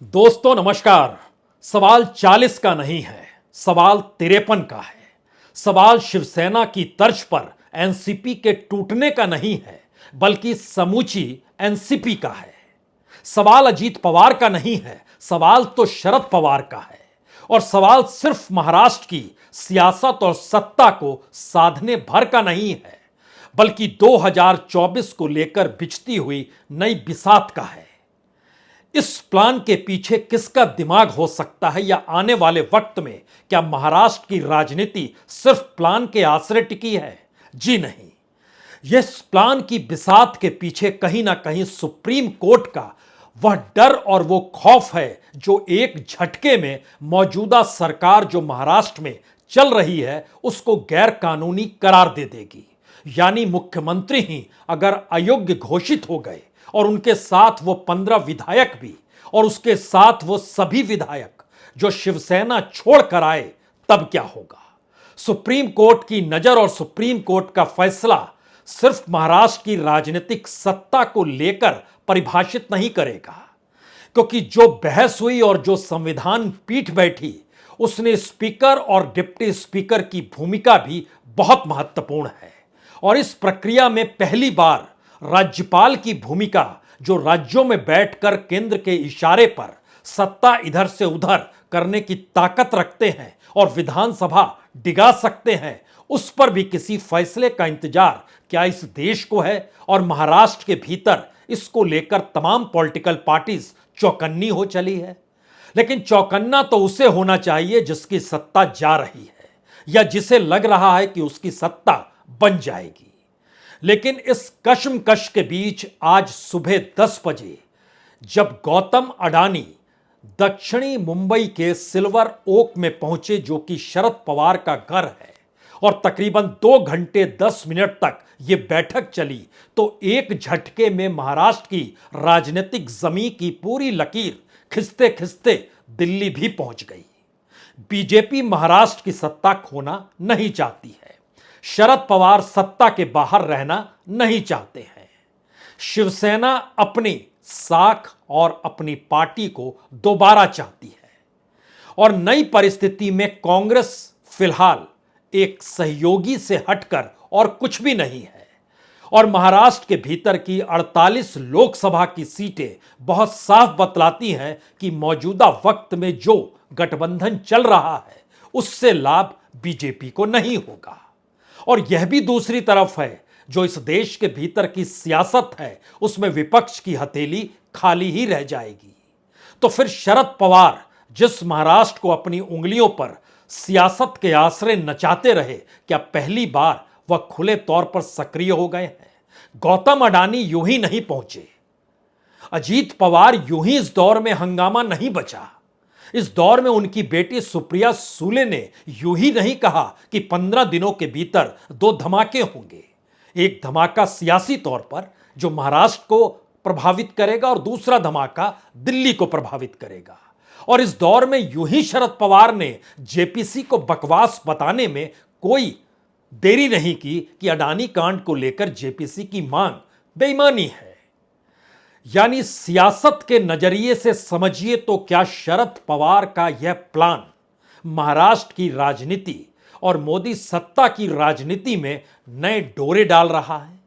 दोस्तों नमस्कार। सवाल 40 का नहीं है, सवाल 53 का है। सवाल शिवसेना की तर्ज पर एनसीपी के टूटने का नहीं है, बल्कि समूची एनसीपी का है। सवाल अजीत पवार का नहीं है, सवाल तो शरद पवार का है। और सवाल सिर्फ महाराष्ट्र की सियासत और सत्ता को साधने भर का नहीं है, बल्कि 2024 को लेकर बिछती हुई नई बिसात का है। इस प्लान के पीछे किसका दिमाग हो सकता है, या आने वाले वक्त में क्या महाराष्ट्र की राजनीति सिर्फ प्लान के आसरे टिकी है? जी नहीं। यह प्लान की बिसात के पीछे कहीं ना कहीं सुप्रीम कोर्ट का वह डर और वो खौफ है जो एक झटके में मौजूदा सरकार जो महाराष्ट्र में चल रही है उसको गैर कानूनी करार दे देगी। यानी मुख्यमंत्री ही अगर अयोग्य घोषित हो गए और उनके साथ वो 15 विधायक भी, और उसके साथ वो सभी विधायक जो शिवसेना छोड़कर आए, तब क्या होगा? सुप्रीम कोर्ट की नजर और सुप्रीम कोर्ट का फैसला सिर्फ महाराष्ट्र की राजनीतिक सत्ता को लेकर परिभाषित नहीं करेगा, क्योंकि जो बहस हुई और जो संविधान पीठ बैठी उसने स्पीकर और डिप्टी स्पीकर की भूमिका भी बहुत महत्वपूर्ण है। और इस प्रक्रिया में पहली बार राज्यपाल की भूमिका, जो राज्यों में बैठकर केंद्र के इशारे पर सत्ता इधर से उधर करने की ताकत रखते हैं और विधानसभा डिगा सकते हैं, उस पर भी किसी फैसले का इंतजार क्या इस देश को है? और महाराष्ट्र के भीतर इसको लेकर तमाम पॉलिटिकल पार्टीज चौकन्नी हो चली है। लेकिन चौकन्ना तो उसे होना चाहिए जिसकी सत्ता जा रही है, या जिसे लग रहा है कि उसकी सत्ता बन जाएगी। लेकिन इस कश्मकश के बीच आज सुबह 10 बजे जब गौतम अडानी दक्षिणी मुंबई के सिल्वर ओक में पहुंचे, जो कि शरद पवार का घर है, और तकरीबन 2 घंटे 10 मिनट तक यह बैठक चली, तो एक झटके में महाराष्ट्र की राजनीतिक जमीन की पूरी लकीर खिंचते खिंचते दिल्ली भी पहुंच गई। बीजेपी महाराष्ट्र की सत्ता खोना नहीं चाहती है, शरद पवार सत्ता के बाहर रहना नहीं चाहते हैं। शिवसेना अपनी साख और अपनी पार्टी को दोबारा चाहती है। और नई परिस्थिति में कांग्रेस फिलहाल एक सहयोगी से हटकर और कुछ भी नहीं है। और महाराष्ट्र के भीतर की 48 लोकसभा की सीटें बहुत साफ बतलाती हैं कि मौजूदा वक्त में जो गठबंधन चल रहा है उससे लाभ बीजेपी को नहीं होगा। और यह भी दूसरी तरफ है, जो इस देश के भीतर की सियासत है उसमें विपक्ष की हथेली खाली ही रह जाएगी। तो फिर शरद पवार जिस महाराष्ट्र को अपनी उंगलियों पर सियासत के आसरे नचाते रहे, क्या पहली बार वह खुले तौर पर सक्रिय हो गए हैं? गौतम अडानी यूं ही नहीं पहुंचे, अजीत पवार यूं ही इस दौर में हंगामा नहीं बचा। इस दौर में उनकी बेटी सुप्रिया सूले ने यूं ही नहीं कहा कि 15 दिनों के भीतर 2 धमाके होंगे। एक धमाका सियासी तौर पर जो महाराष्ट्र को प्रभावित करेगा, और दूसरा धमाका दिल्ली को प्रभावित करेगा। और इस दौर में यूं ही शरद पवार ने जेपीसी को बकवास बताने में कोई देरी नहीं की कि अडानी कांड को लेकर जेपीसी की मांग बेईमानी है। यानी सियासत के नजरिए से समझिए तो क्या शरद पवार का यह प्लान महाराष्ट्र की राजनीति और मोदी सत्ता की राजनीति में नए डोरे डाल रहा है,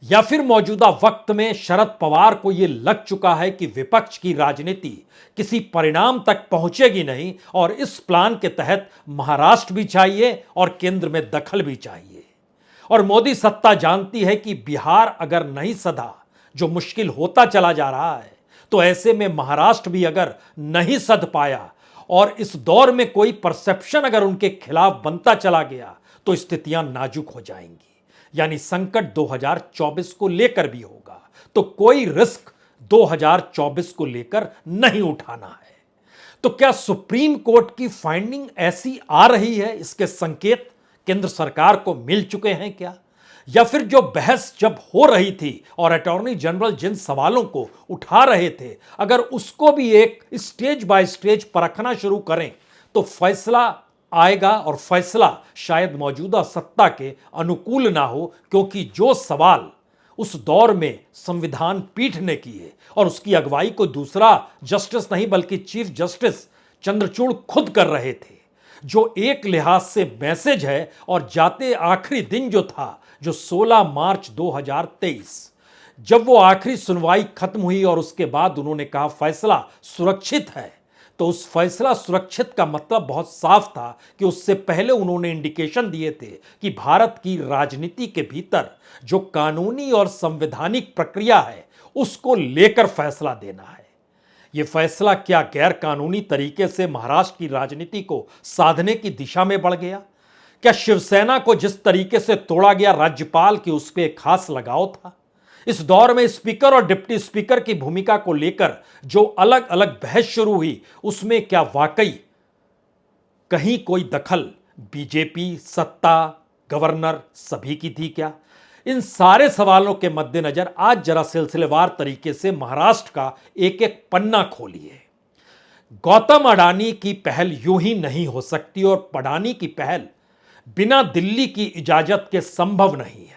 या फिर मौजूदा वक्त में शरद पवार को यह लग चुका है कि विपक्ष की राजनीति किसी परिणाम तक पहुंचेगी नहीं, और इस प्लान के तहत महाराष्ट्र भी चाहिए और केंद्र में दखल भी चाहिए। और मोदी सत्ता जानती है कि बिहार अगर नहीं सधा, जो मुश्किल होता चला जा रहा है, तो ऐसे में महाराष्ट्र भी अगर नहीं सध पाया और इस दौर में कोई परसेप्शन अगर उनके खिलाफ बनता चला गया, तो स्थितियां नाजुक हो जाएंगी। यानी संकट 2024 को लेकर भी होगा, तो कोई रिस्क 2024 को लेकर नहीं उठाना है। तो क्या सुप्रीम कोर्ट की फाइंडिंग ऐसी आ रही है, इसके संकेत केंद्र सरकार को मिल चुके हैं क्या? या फिर जो बहस जब हो रही थी और अटॉर्नी जनरल जिन सवालों को उठा रहे थे, अगर उसको भी एक स्टेज बाय स्टेज परखना शुरू करें, तो फैसला आएगा, और फैसला शायद मौजूदा सत्ता के अनुकूल ना हो, क्योंकि जो सवाल उस दौर में संविधान पीठ ने किए और उसकी अगुवाई को दूसरा जस्टिस नहीं बल्कि चीफ जस्टिस चंद्रचूड़ खुद कर रहे थे, जो एक लिहाज से मैसेज है। और जाते आखिरी दिन जो था, जो 16 मार्च 2023, जब वो आखिरी सुनवाई खत्म हुई और उसके बाद उन्होंने कहा फैसला सुरक्षित है, तो उस फैसला सुरक्षित का मतलब बहुत साफ था कि उससे पहले उन्होंने इंडिकेशन दिए थे कि भारत की राजनीति के भीतर जो कानूनी और संवैधानिक प्रक्रिया है उसको लेकर फैसला देना है। यह फैसला क्या गैर कानूनी तरीके से महाराष्ट्र की राजनीति को साधने की दिशा में बढ़ गया? क्या शिवसेना को जिस तरीके से तोड़ा गया राज्यपाल की उस पर एक खास लगाव था? इस दौर में स्पीकर और डिप्टी स्पीकर की भूमिका को लेकर जो अलग अलग बहस शुरू हुई, उसमें क्या वाकई कहीं कोई दखल बीजेपी, सत्ता, गवर्नर सभी की थी क्या? इन सारे सवालों के मद्देनजर आज जरा सिलसिलेवार तरीके से महाराष्ट्र का एक एक पन्ना खोलिए। गौतम अडानी की पहल यूं ही नहीं हो सकती और अडानी की पहल बिना दिल्ली की इजाजत के संभव नहीं है।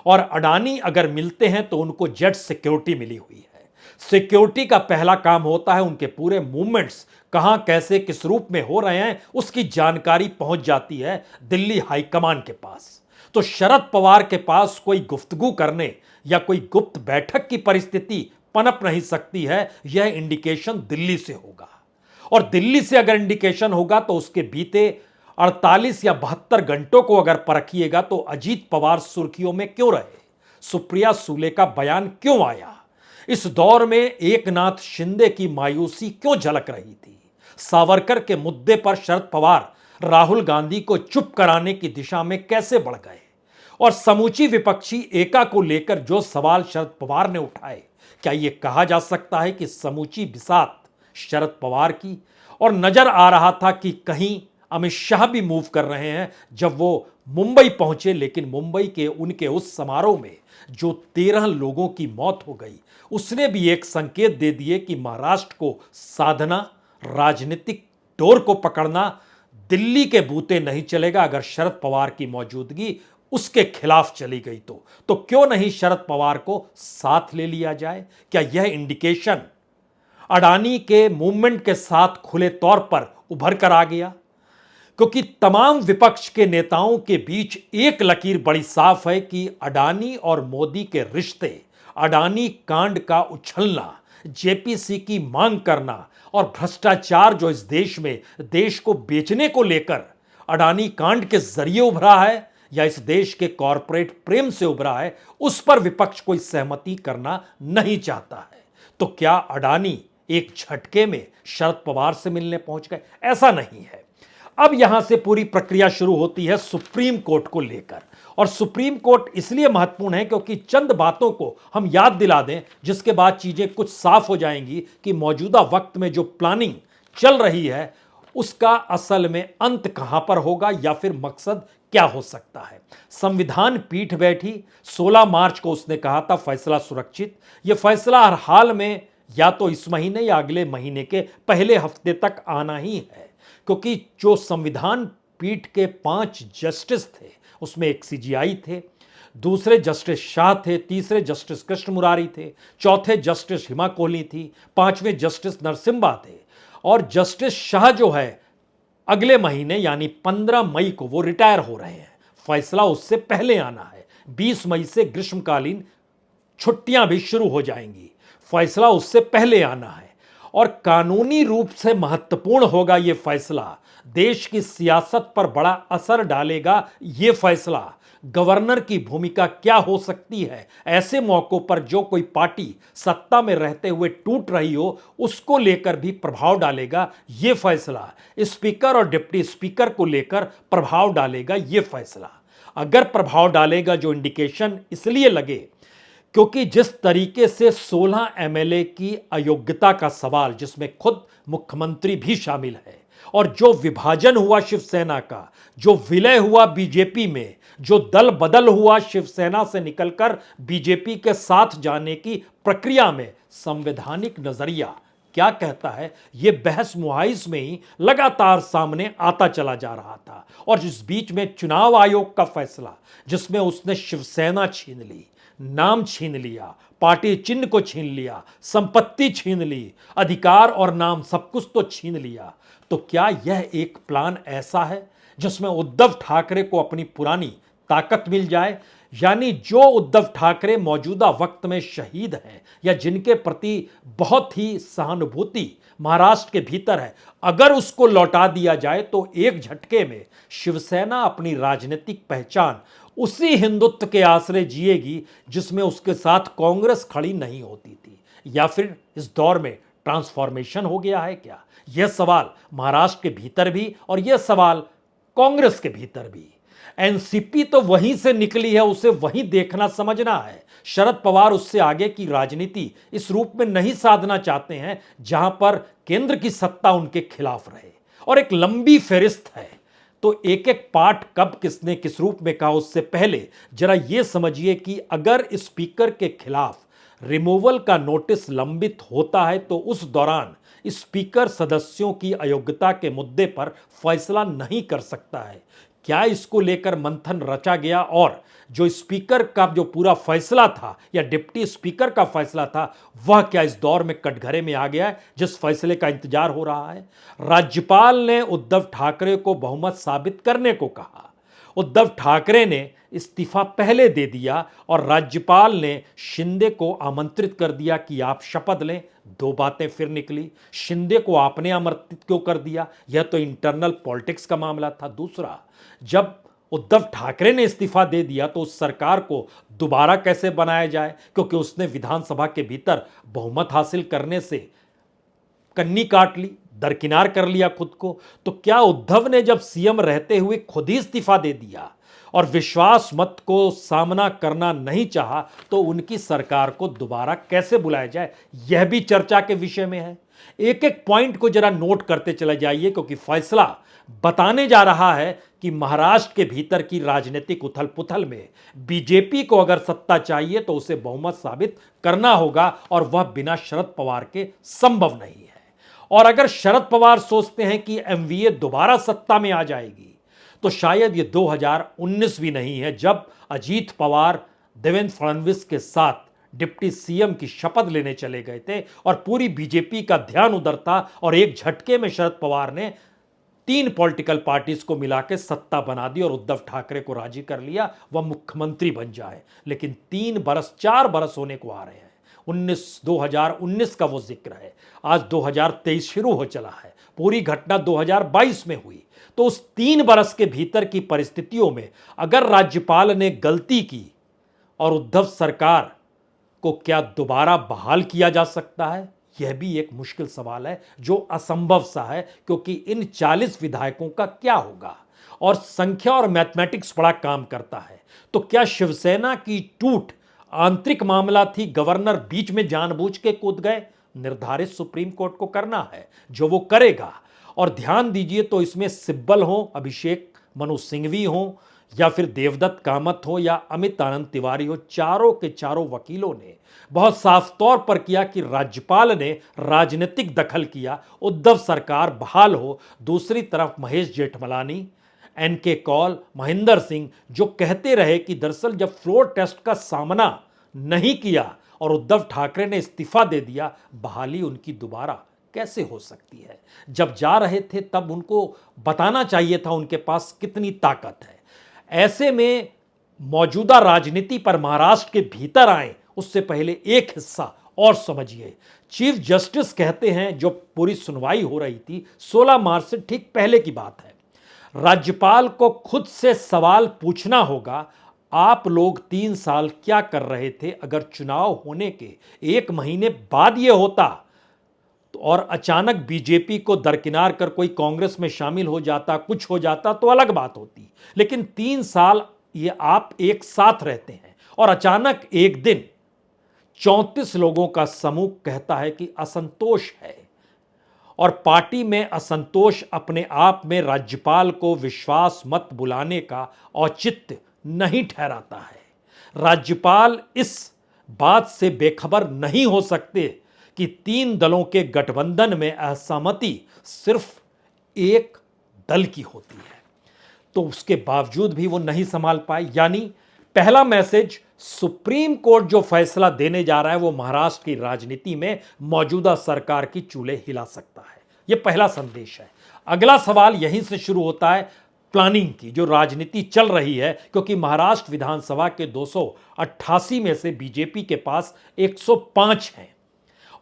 और अडानी अगर मिलते हैं तो उनको जेट सिक्योरिटी मिली हुई है। सिक्योरिटी का पहला काम होता है उनके पूरे मूवमेंट्स कहां, कैसे, किस रूप में हो रहे हैं, उसकी जानकारी पहुंच जाती है दिल्ली हाईकमान के पास। तो शरद पवार के पास कोई गुफ्तगू करने या कोई गुप्त बैठक की परिस्थिति पनप नहीं सकती है। यह इंडिकेशन दिल्ली से होगा और दिल्ली से अगर इंडिकेशन होगा तो उसके बीते 48 या 72 घंटों को अगर परखिएगा तो अजीत पवार सुर्खियों में क्यों रहे, सुप्रिया सूले का बयान क्यों आया, इस दौर में एकनाथ शिंदे की मायूसी क्यों झलक रही थी, सावरकर के मुद्दे पर शरद पवार राहुल गांधी को चुप कराने की दिशा में कैसे बढ़ गए, और समूची विपक्षी एका को लेकर जो सवाल शरद पवार ने उठाए, क्या यह कहा जा सकता है कि समूची बिसात शरद पवार की? और नजर आ रहा था कि कहीं अमित शाह भी मूव कर रहे हैं जब वो मुंबई पहुंचे, लेकिन मुंबई के उनके उस समारोह में जो 13 लोगों की मौत हो गई, उसने भी एक संकेत दे दिए कि महाराष्ट्र को साधना, राजनीतिक डोर को पकड़ना दिल्ली के बूते नहीं चलेगा। अगर शरद पवार की मौजूदगी उसके खिलाफ चली गई तो क्यों नहीं शरद पवार को साथ ले लिया जाए? क्या यह इंडिकेशन अडानी के मूवमेंट के साथ खुले तौर पर उभर कर आ गया? क्योंकि तमाम विपक्ष के नेताओं के बीच एक लकीर बड़ी साफ है कि अडानी और मोदी के रिश्ते, अडानी कांड का उछलना, जेपीसी की मांग करना और भ्रष्टाचार जो इस देश में देश को बेचने को लेकर अडानी कांड के जरिए उभरा है या इस देश के कॉरपोरेट प्रेम से उभरा है, उस पर विपक्ष कोई सहमति करना नहीं चाहता है। तो क्या अडानी एक झटके में शरद पवार से मिलने पहुंच गए? ऐसा नहीं है। अब यहां से पूरी प्रक्रिया शुरू होती है सुप्रीम कोर्ट को लेकर, और सुप्रीम कोर्ट इसलिए महत्वपूर्ण है क्योंकि चंद बातों को हम याद दिला दें जिसके बाद चीजें कुछ साफ हो जाएंगी कि मौजूदा वक्त में जो प्लानिंग चल रही है उसका असल में अंत कहां पर होगा या फिर मकसद क्या हो सकता है। संविधान पीठ बैठी, 16 मार्च को उसने कहा था फैसला सुरक्षित। यह फैसला हर हाल में या तो इस महीने या अगले महीने के पहले हफ्ते तक आना ही है, क्योंकि जो संविधान पीठ के 5 जस्टिस थे उसमें एक सीजीआई थे, दूसरे जस्टिस शाह थे, तीसरे जस्टिस कृष्ण मुरारी थे, चौथे जस्टिस हिमा कोहली थी, 5वें जस्टिस नरसिम्हा थे, और जस्टिस शाह जो है अगले महीने यानी 15 मई को वो रिटायर हो रहे हैं। फैसला उससे पहले आना है। 20 मई से ग्रीष्मकालीन छुट्टियां भी शुरू हो जाएंगी, फैसला उससे पहले आना है। और कानूनी रूप से महत्वपूर्ण होगा यह फैसला, देश की सियासत पर बड़ा असर डालेगा यह फैसला। गवर्नर की भूमिका क्या हो सकती है ऐसे मौकों पर जो कोई पार्टी सत्ता में रहते हुए टूट रही हो, उसको लेकर भी प्रभाव डालेगा यह फैसला। स्पीकर और डिप्टी स्पीकर को लेकर प्रभाव डालेगा यह फैसला। अगर प्रभाव डालेगा, जो इंडिकेशन इसलिए लगे क्योंकि जिस तरीके से 16 एमएलए की अयोग्यता का सवाल, जिसमें खुद मुख्यमंत्री भी शामिल है, और जो विभाजन हुआ शिवसेना का, जो विलय हुआ बीजेपी में, जो दल बदल हुआ शिवसेना से निकलकर बीजेपी के साथ जाने की प्रक्रिया में, संवैधानिक नजरिया क्या कहता है, यह बहस मुहाइस में ही लगातार सामने आता चला जा रहा था। और जिस बीच में चुनाव आयोग का फैसला, जिसमें उसने शिवसेना छीन ली, नाम छीन लिया, पार्टी चिन्ह को छीन लिया, संपत्ति छीन ली, अधिकार और नाम सब कुछ तो छीन लिया, तो क्या यह एक प्लान ऐसा है जिसमें उद्धव ठाकरे को अपनी पुरानी ताकत मिल जाए? यानी जो उद्धव ठाकरे मौजूदा वक्त में शहीद हैं या जिनके प्रति बहुत ही सहानुभूति महाराष्ट्र के भीतर है, अगर उसको लौटा दिया जाए तो एक झटके में शिवसेना अपनी राजनीतिक पहचान उसी हिंदुत्व के आश्रय जिएगी जिसमें उसके साथ कांग्रेस खड़ी नहीं होती थी। या फिर इस दौर में ट्रांसफॉर्मेशन हो गया है क्या? यह सवाल महाराष्ट्र के भीतर भी और यह सवाल कांग्रेस के भीतर भी। एनसीपी तो वहीं से निकली है, उसे वहीं देखना समझना है। शरद पवार उससे आगे की राजनीति इस रूप में नहीं साधना चाहते हैं जहां पर केंद्र की सत्ता उनके खिलाफ रहे, और एक लंबी फेरिस्त है। तो एक एक पार्ट कब किसने किस रूप में कहा, उससे पहले जरा यह समझिए कि अगर स्पीकर के खिलाफ रिमूवल का नोटिस लंबित होता है तो उस दौरान स्पीकर सदस्यों की अयोग्यता के मुद्दे पर फैसला नहीं कर सकता है। क्या इसको लेकर मंथन रचा गया और जो स्पीकर का जो पूरा फैसला था या डिप्टी स्पीकर का फैसला था, वह क्या इस दौर में कटघरे में आ गया है जिस फैसले का इंतजार हो रहा है? राज्यपाल ने उद्धव ठाकरे को बहुमत साबित करने को कहा। उद्धव ठाकरे ने इस्तीफा पहले दे दिया और राज्यपाल ने शिंदे को आमंत्रित कर दिया कि आप शपथ लें। दो बातें फिर निकली। शिंदे को आपने आमंत्रित क्यों कर दिया? यह तो इंटरनल पॉलिटिक्स का मामला था। दूसरा, जब उद्धव ठाकरे ने इस्तीफा दे दिया तो उस सरकार को दोबारा कैसे बनाया जाए, क्योंकि उसने विधानसभा के भीतर बहुमत हासिल करने से कन्नी काट ली, दरकिनार कर लिया खुद को। तो क्या उद्धव ने जब सीएम रहते हुए खुद ही इस्तीफा दे दिया और विश्वास मत को सामना करना नहीं चाहा, तो उनकी सरकार को दोबारा कैसे बुलाया जाए, यह भी चर्चा के विषय में है। एक एक पॉइंट को जरा नोट करते चले जाइए, क्योंकि फैसला बताने जा रहा है कि महाराष्ट्र के भीतर की राजनीतिक उथल पुथल में बीजेपी को अगर सत्ता चाहिए तो उसे बहुमत साबित करना होगा, और वह बिना शरद पवार के संभव नहीं है। और अगर शरद पवार सोचते हैं कि एमवीए दोबारा सत्ता में आ जाएगी, तो शायद ये 2019 भी नहीं है, जब अजीत पवार देवेंद्र फडणवीस के साथ डिप्टी सीएम की शपथ लेने चले गए थे और पूरी बीजेपी का ध्यान उधर था, और एक झटके में शरद पवार ने 3 पॉलिटिकल पार्टीज को मिला के सत्ता बना दी और उद्धव ठाकरे को राजी कर लिया वह मुख्यमंत्री बन जाए। लेकिन 3 बरस 4 बरस होने को आ रहे हैं। 2019 का वो जिक्र है, आज 2023 शुरू हो चला है, पूरी घटना 2022 में हुई। तो उस 3 बरस के भीतर की परिस्थितियों में अगर राज्यपाल ने गलती की और उद्धव सरकार को क्या दोबारा बहाल किया जा सकता है, यह भी एक मुश्किल सवाल है जो असंभव सा है, क्योंकि इन 40 विधायकों का क्या होगा। और संख्या और मैथमेटिक्स बड़ा काम करता है। तो क्या शिवसेना की टूट आंतरिक मामला थी, गवर्नर बीच में जानबूझ के कूद गए? निर्धारित सुप्रीम कोर्ट को करना है, जो वो करेगा। और ध्यान दीजिए, तो इसमें सिब्बल हो, अभिषेक मनु सिंघवी हो, या फिर देवदत्त कामत हो या अमित आनंद तिवारी हो, चारों के चारों वकीलों ने बहुत साफ तौर पर किया कि राज्यपाल ने राजनीतिक दखल किया, उद्धव सरकार बहाल हो। दूसरी तरफ महेश जेठमलानी, एनके कौल, महेंद्र सिंह जो कहते रहे कि दरअसल जब फ्लोर टेस्ट का सामना नहीं किया और उद्धव ठाकरे ने इस्तीफा दे दिया, बहाली उनकी दोबारा कैसे हो सकती है? जब जा रहे थे तब उनको बताना चाहिए था उनके पास कितनी ताकत है। ऐसे में मौजूदा राजनीति पर महाराष्ट्र के भीतर आए उससे पहले एक हिस्सा और समझिए। चीफ जस्टिस कहते हैं, जो पूरी सुनवाई हो रही थी 16 मार्च से ठीक पहले की बात है, राज्यपाल को खुद से सवाल पूछना होगा, आप लोग 3 साल क्या कर रहे थे? अगर चुनाव होने के 1 महीने बाद यह होता तो और अचानक बीजेपी को दरकिनार कर कोई कांग्रेस में शामिल हो जाता, कुछ हो जाता, तो अलग बात होती। लेकिन 3 साल ये आप एक साथ रहते हैं और अचानक एक दिन 34 लोगों का समूह कहता है कि असंतोष है, और पार्टी में असंतोष अपने आप में राज्यपाल को विश्वास मत बुलाने का औचित्य नहीं ठहराता है। राज्यपाल इस बात से बेखबर नहीं हो सकते कि 3 दलों के गठबंधन में असहमति सिर्फ एक दल की होती है, तो उसके बावजूद भी वो नहीं संभाल पाए। यानी पहला मैसेज, सुप्रीम कोर्ट जो फैसला देने जा रहा है वो महाराष्ट्र की राजनीति में मौजूदा सरकार की चूल्हे हिला सकता है। यह पहला संदेश है। अगला सवाल यहीं से शुरू होता है, प्लानिंग की जो राजनीति चल रही है, क्योंकि महाराष्ट्र विधानसभा के 288 में से बीजेपी के पास 105 हैं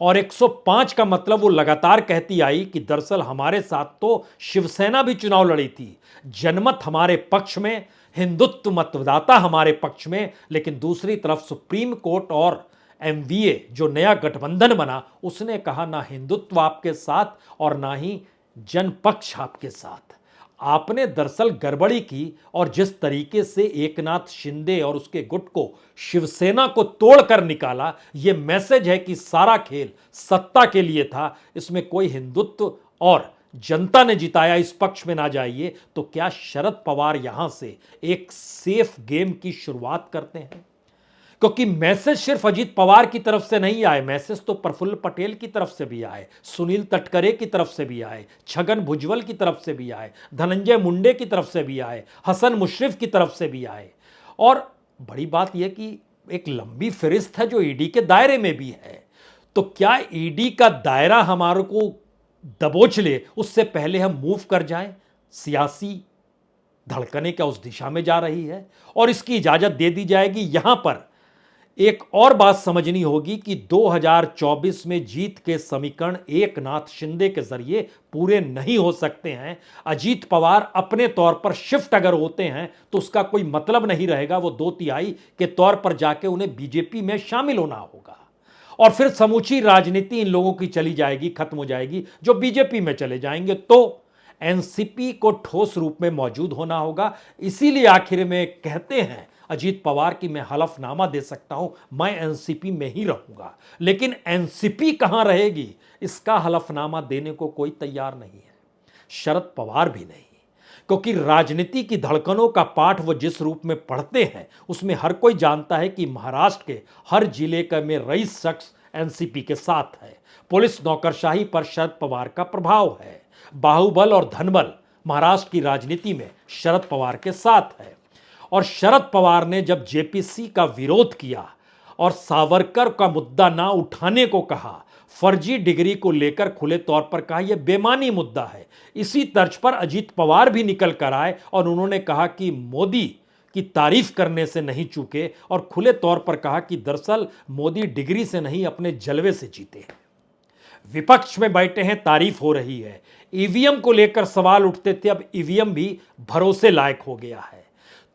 और 105 का मतलब वो लगातार कहती आई कि दरअसल हमारे साथ तो शिवसेना भी चुनाव लड़ी थी, जनमत हमारे पक्ष में, हिंदुत्व मतदाता हमारे पक्ष में, लेकिन दूसरी तरफ सुप्रीम कोर्ट और एमवीए जो नया गठबंधन बना उसने कहा ना हिंदुत्व आपके साथ और ना ही जनपक्ष आपके साथ। आपने दरअसल गड़बड़ी की और जिस तरीके से एकनाथ शिंदे और उसके गुट को शिवसेना को तोड़कर निकाला, यह मैसेज है कि सारा खेल सत्ता के लिए था, इसमें कोई हिंदुत्व और जनता ने जिताया इस पक्ष में ना जाइए। तो क्या शरद पवार यहां से एक सेफ गेम की शुरुआत करते हैं? क्योंकि मैसेज सिर्फ अजीत पवार की तरफ से नहीं आए, मैसेज तो प्रफुल्ल पटेल की तरफ से भी आए, सुनील तटकरे की तरफ से भी आए, छगन भुजबल की तरफ से भी आए, धनंजय मुंडे की तरफ से भी आए, हसन मुशर्रफ की तरफ से भी आए। और बड़ी बात यह कि एक लंबी फहरिस्त है जो ईडी के दायरे में भी है। तो क्या ईडी का दायरा हमारे को दबोच ले उससे पहले हम मूव कर जाएं? सियासी धड़कने क्या उस दिशा में जा रही है और इसकी इजाजत दे दी जाएगी? यहां पर एक और बात समझनी होगी कि 2024 में जीत के समीकरण एकनाथ शिंदे के जरिए पूरे नहीं हो सकते हैं। अजीत पवार अपने तौर पर शिफ्ट अगर होते हैं तो उसका कोई मतलब नहीं रहेगा, वो 2/3 के तौर पर जाके उन्हें बीजेपी में शामिल होना होगा और फिर समूची राजनीति इन लोगों की चली जाएगी, खत्म हो जाएगी, जो बीजेपी में चले जाएंगे। तो एनसीपी को ठोस रूप में मौजूद होना होगा। इसीलिए आखिर में कहते हैं अजीत पवार की मैं हलफनामा दे सकता हूं, मैं एनसीपी में ही रहूंगा, लेकिन एनसीपी कहां रहेगी इसका हलफनामा देने को कोई तैयार नहीं है, शरद पवार भी नहीं। क्योंकि राजनीति की धड़कनों का पाठ वो जिस रूप में पढ़ते हैं उसमें हर कोई जानता है कि महाराष्ट्र के हर जिले का में रईस शख्स एनसीपी के साथ है। पुलिस नौकरशाही पर शरद पवार का प्रभाव है, बाहुबल और धनबल महाराष्ट्र की राजनीति में शरद पवार के साथ है। और शरद पवार ने जब जेपीसी का विरोध किया और सावरकर का मुद्दा ना उठाने को कहा, फर्जी डिग्री को लेकर खुले तौर पर कहा यह बेमानी मुद्दा है, इसी तर्ज पर अजीत पवार भी निकल कर आए और उन्होंने कहा कि मोदी की तारीफ करने से नहीं चूके और खुले तौर पर कहा कि दरअसल मोदी डिग्री से नहीं अपने जलवे से जीते हैं। विपक्ष में बैठे हैं, तारीफ हो रही है। ईवीएम को लेकर सवाल उठते थे, अब ईवीएम भी भरोसे लायक हो गया है।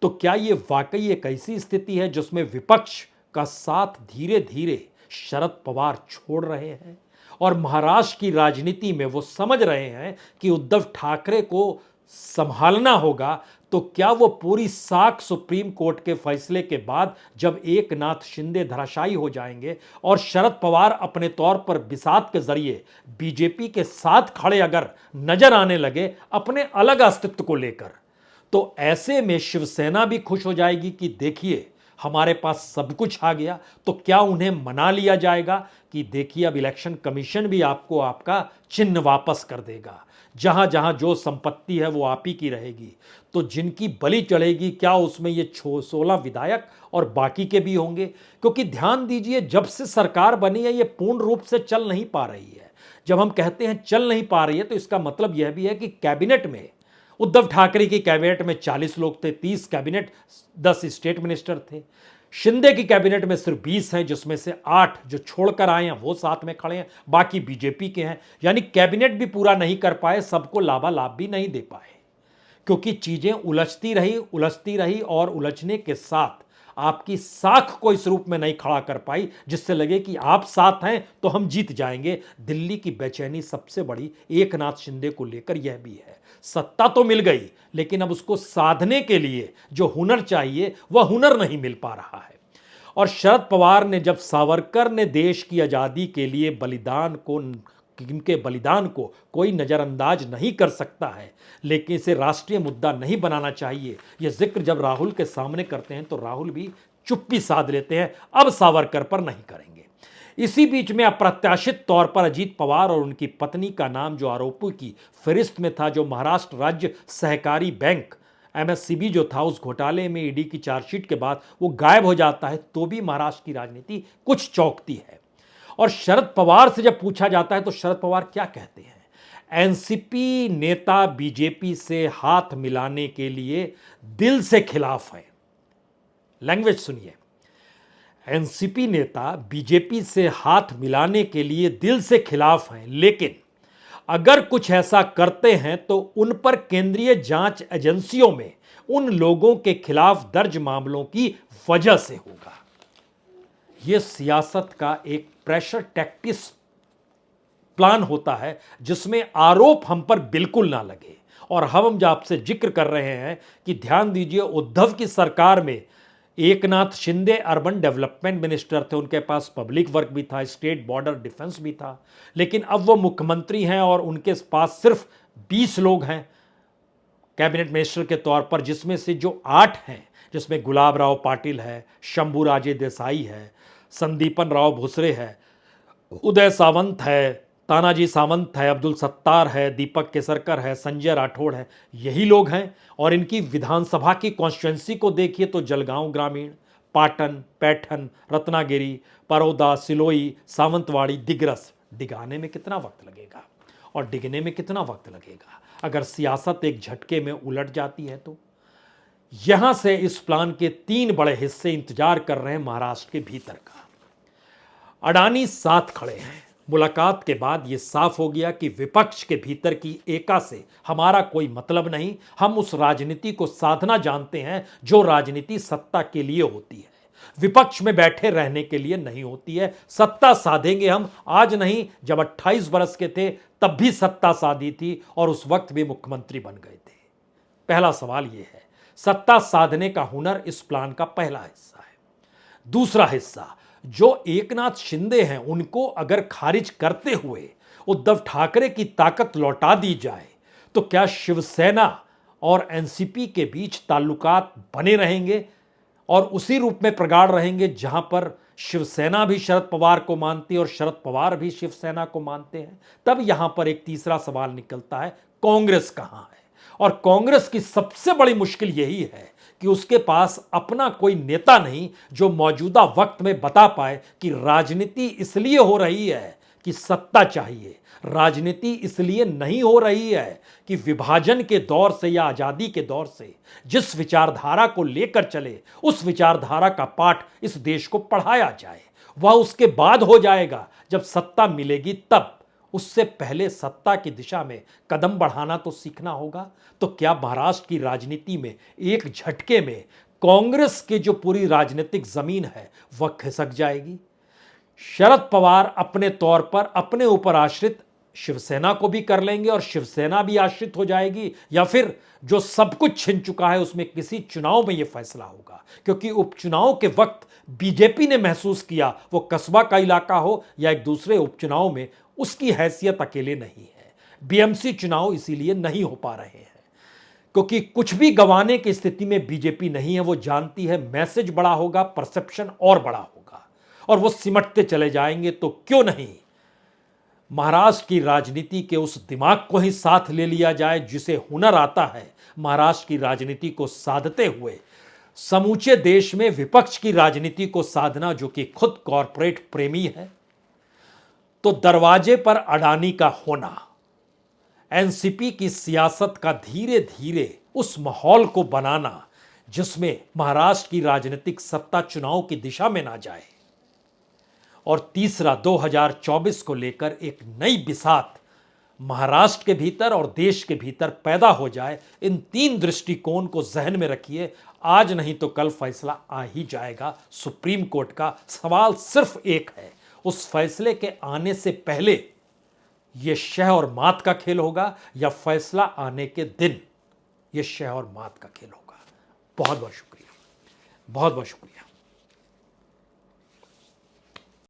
तो क्या यह वाकई एक ऐसी स्थिति है जिसमें विपक्ष का साथ धीरे धीरे शरद पवार छोड़ रहे हैं और महाराष्ट्र की राजनीति में वो समझ रहे हैं कि उद्धव ठाकरे को संभालना होगा? तो क्या वो पूरी साख सुप्रीम कोर्ट के फैसले के बाद जब एकनाथ शिंदे धराशायी हो जाएंगे और शरद पवार अपने तौर पर बिसात के जरिए बीजेपी के साथ खड़े अगर नजर आने लगे अपने अलग अस्तित्व को लेकर, तो ऐसे में शिवसेना भी खुश हो जाएगी कि देखिए हमारे पास सब कुछ आ गया। तो क्या उन्हें मना लिया जाएगा कि देखिए अब इलेक्शन कमीशन भी आपको आपका चिन्ह वापस कर देगा, जहां जहां जो संपत्ति है वो आप ही की रहेगी। तो जिनकी बलि चढ़ेगी क्या उसमें ये 16 विधायक और बाकी के भी होंगे? क्योंकि ध्यान दीजिए जब से सरकार बनी है ये पूर्ण रूप से चल नहीं पा रही है। जब हम कहते हैं चल नहीं पा रही है तो इसका मतलब यह भी है कि कैबिनेट में उद्धव ठाकरे की कैबिनेट में 40 लोग थे, 30 कैबिनेट 10 स्टेट मिनिस्टर थे। शिंदे की कैबिनेट में सिर्फ 20 हैं, जिसमें से 8 जो छोड़कर आए हैं वो साथ में खड़े हैं, बाकी बीजेपी के हैं। यानी कैबिनेट भी पूरा नहीं कर पाए, सबको लाभालाभ भी नहीं दे पाए, क्योंकि चीजें उलझती रही और उलझने के साथ आपकी साख को इस रूप में नहीं खड़ा कर पाई जिससे लगे कि आप साथ हैं तो हम जीत जाएंगे। दिल्ली की बेचैनी सबसे बड़ी एकनाथ शिंदे को लेकर यह भी है। सत्ता तो मिल गई लेकिन अब उसको साधने के लिए जो हुनर चाहिए वह हुनर नहीं मिल पा रहा है। और शरद पवार ने जब सावरकर ने देश की आजादी के लिए इनके बलिदान को कोई नज़रअंदाज नहीं कर सकता है, लेकिन इसे राष्ट्रीय मुद्दा नहीं बनाना चाहिए, यह जिक्र जब राहुल के सामने करते हैं तो राहुल भी चुप्पी साध लेते हैं, अब सावरकर पर नहीं करेंगे। इसी बीच में अप्रत्याशित तौर पर अजीत पवार और उनकी पत्नी का नाम जो आरोपों की फहरिस्त में था, जो महाराष्ट्र राज्य सहकारी बैंक एमएससीबी जो था उस घोटाले में ईडी की चार्जशीट के बाद वो गायब हो जाता है, तो भी महाराष्ट्र की राजनीति कुछ चौंकती है। और शरद पवार से जब पूछा जाता है तो शरद पवार क्या कहते हैं? एनसीपी नेता बीजेपी से हाथ मिलाने के लिए दिल से खिलाफ है। लैंग्वेज सुनिए, एनसीपी नेता बीजेपी से हाथ मिलाने के लिए दिल से खिलाफ हैं, लेकिन अगर कुछ ऐसा करते हैं तो उन पर केंद्रीय जांच एजेंसियों में उन लोगों के खिलाफ दर्ज मामलों की वजह से होगा। यह सियासत का एक प्रेशर टैक्टिक्स प्लान होता है जिसमें आरोप हम पर बिल्कुल ना लगे। और हम जो आपसे जिक्र कर रहे हैं कि ध्यान दीजिए, उद्धव की सरकार में Eknath Shinde urban development minister थे, उनके पास पब्लिक वर्क भी था, स्टेट बॉर्डर डिफेंस भी था, लेकिन अब वो मुख्यमंत्री हैं और उनके पास सिर्फ 20 लोग हैं कैबिनेट मिनिस्टर के तौर पर, जिसमें से जो 8 हैं, जिसमें गुलाब राव पाटिल है, शंभूराजे देसाई है, संदीपन राव भुसरे है, उदय सावंत है, तानाजी सावंत है, अब्दुल सत्तार है, दीपक केसरकर है, संजय राठौड़ है, यही लोग हैं। और इनकी विधानसभा की कॉन्स्टिट्यूंसी को देखिए तो जलगांव ग्रामीण, पाटन, पैठन, रत्नागिरी, परौदा, सिलोई, सावंतवाड़ी, दिग्रस, डिगाने में कितना वक्त लगेगा और डिगने में कितना वक्त लगेगा अगर सियासत एक झटके में उलट जाती है तो। यहां से इस प्लान के 3 बड़े हिस्से इंतजार कर रहे हैं महाराष्ट्र के भीतर का। अडानी साथ खड़े हैं। मुलाकात के बाद यह साफ हो गया कि विपक्ष के भीतर की एका से हमारा कोई मतलब नहीं। हम उस राजनीति को साधना जानते हैं जो राजनीति सत्ता के लिए होती है, विपक्ष में बैठे रहने के लिए नहीं होती है। सत्ता साधेंगे हम, आज नहीं, जब 28 बरस के थे तब भी सत्ता साधी थी और उस वक्त भी मुख्यमंत्री बन गए थे। पहला सवाल यह है, सत्ता साधने का हुनर इस प्लान का पहला हिस्सा है। दूसरा हिस्सा, जो एकनाथ शिंदे हैं उनको अगर खारिज करते हुए उद्धव ठाकरे की ताकत लौटा दी जाए तो क्या शिवसेना और एनसीपी के बीच ताल्लुकात बने रहेंगे और उसी रूप में प्रगाढ़ रहेंगे जहां पर शिवसेना भी शरद पवार को मानती है और शरद पवार भी शिवसेना को मानते हैं? तब यहां पर एक तीसरा सवाल निकलता है, कांग्रेस कहां है? और कांग्रेस की सबसे बड़ी मुश्किल यही है कि उसके पास अपना कोई नेता नहीं जो मौजूदा वक्त में बता पाए कि राजनीति इसलिए हो रही है कि सत्ता चाहिए, राजनीति इसलिए नहीं हो रही है कि विभाजन के दौर से या आजादी के दौर से जिस विचारधारा को लेकर चले उस विचारधारा का पाठ इस देश को पढ़ाया जाए। वह उसके बाद हो जाएगा जब सत्ता मिलेगी तब। उससे पहले सत्ता की दिशा में कदम बढ़ाना तो सीखना होगा। तो क्या महाराष्ट्र की राजनीति में एक झटके में कांग्रेस की जो पूरी राजनीतिक जमीन है वह खिसक जाएगी? शरद पवार अपने तौर पर अपने ऊपर आश्रित शिवसेना को भी कर लेंगे और शिवसेना भी आश्रित हो जाएगी, या फिर जो सब कुछ छिन चुका है उसमें किसी चुनाव में यह फैसला होगा? क्योंकि उपचुनाव के वक्त बीजेपी ने महसूस किया, वो कस्बा का इलाका हो या एक दूसरे उपचुनाव में, उसकी हैसियत अकेले नहीं है। बीएमसी चुनाव इसीलिए नहीं हो पा रहे हैं क्योंकि कुछ भी गंवाने की स्थिति में बीजेपी नहीं है। वो जानती है मैसेज बड़ा होगा, परसेप्शन और बड़ा होगा और वो सिमटते चले जाएंगे। तो क्यों नहीं महाराष्ट्र की राजनीति के उस दिमाग को ही साथ ले लिया जाए जिसे हुनर आता है महाराष्ट्र की राजनीति को साधते हुए समूचे देश में विपक्ष की राजनीति को साधना, जो कि खुद कॉरपोरेट प्रेमी है। तो दरवाजे पर अडानी का होना एनसीपी की सियासत का धीरे धीरे उस माहौल को बनाना जिसमें महाराष्ट्र की राजनीतिक सत्ता चुनाव की दिशा में ना जाए। और तीसरा, 2024 को लेकर एक नई बिसात महाराष्ट्र के भीतर और देश के भीतर पैदा हो जाए। इन 3 दृष्टिकोण को जहन में रखिए। आज नहीं तो कल फैसला आ ही जाएगा सुप्रीम कोर्ट का। सवाल सिर्फ एक है, उस फैसले के आने से पहले यह शह और मात का खेल होगा या फैसला आने के दिन यह शह और मात का खेल होगा। बहुत बहुत शुक्रिया, बहुत बहुत शुक्रिया।